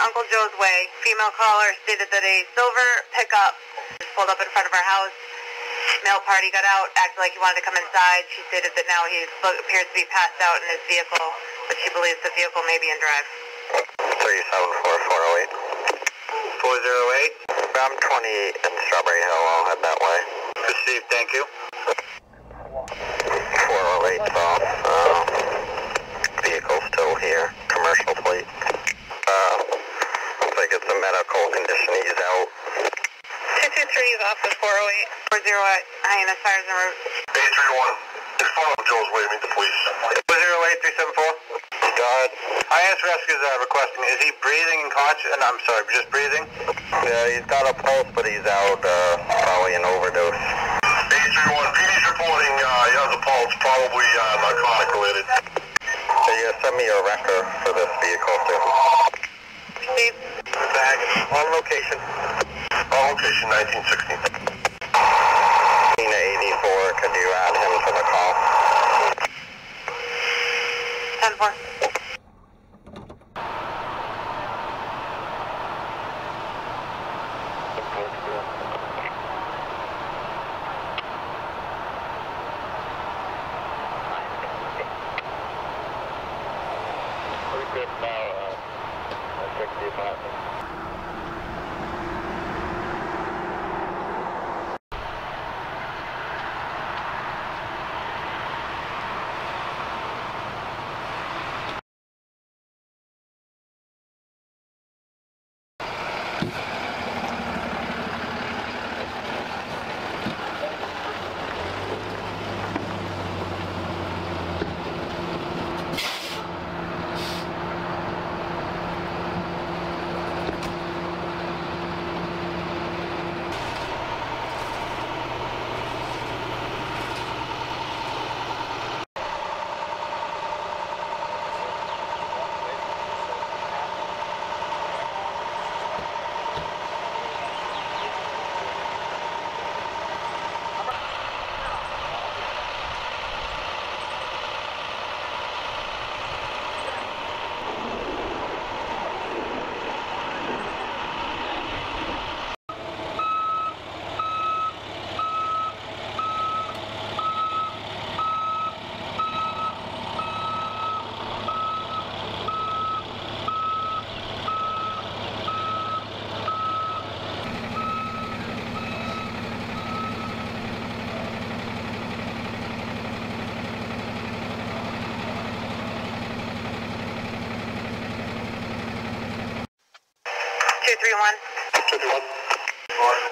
Uncle Joe's Way. Female caller stated that a silver pickup just pulled up in front of our house. Male party got out, acted like he wanted to come inside. She stated that now he appears to be passed out in his vehicle, but she believes the vehicle may be in drive. 374408. 408? I'm 20 in Strawberry Hill. I'll head that way. Received, thank you. 408 off. Vehicle still here. Commercial plate. Looks like it's a medical condition. He's out. 223 is off with 408. 408, Hyannis fires en route. 831. Just follow Joe's Way, meet the police. 408 374. Go ahead. IS Rescue is requesting, is he breathing and conscious? I'm sorry, just breathing? Yeah, he's got a pulse, but he's out, probably an overdose. 831, PD's reporting, he has a pulse, probably narcotic related. Can you send me a record for this vehicle, too? Steve. Bag. On location. On location, 1916. Tina 84, could you add him to the call? 10-4.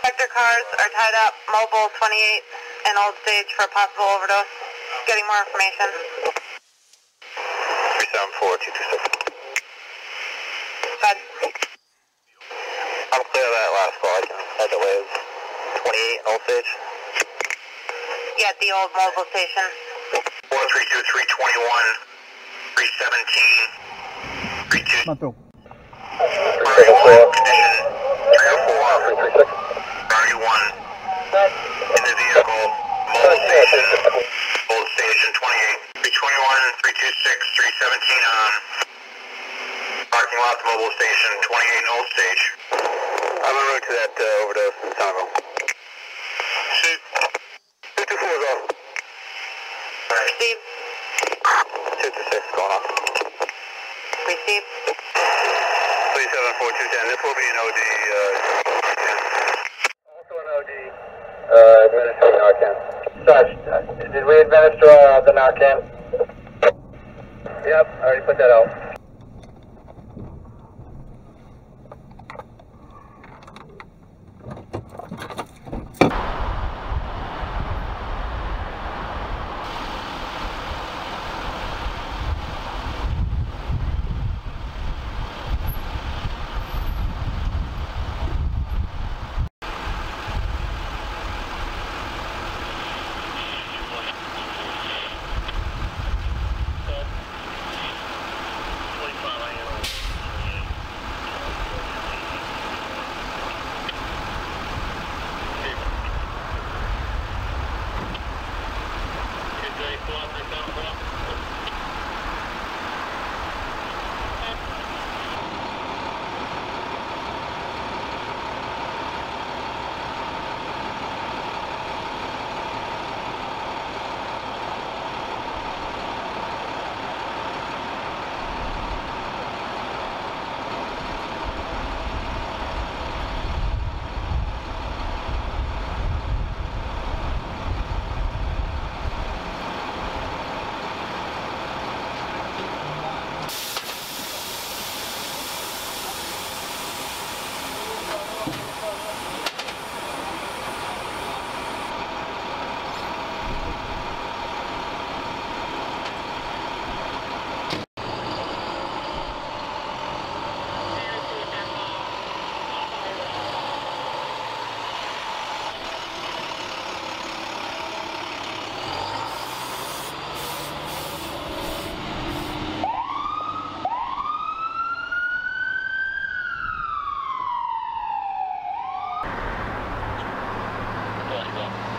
Vector cars are tied up, Mobile 28 and Old Stage for a possible overdose. Getting more information. 374226. Fed. I'm clear of that last call. I can head the way. 28 Old Stage. Yeah, at the old mobile station. 432 321 317 32. Condition 304. 31 in the vehicle. Mobile station. Old Station 28. 321 326 317 on parking lot, the mobile station 28 Old Stage. I'm en route to that overdose in Somerville. Shoot. 224 is off. Receive. 226 going off. Receive. 374210. This will be an OD. Also an OD. Administering Narcan. Such, did we administer the Narcan? Yep, I already put that out. again.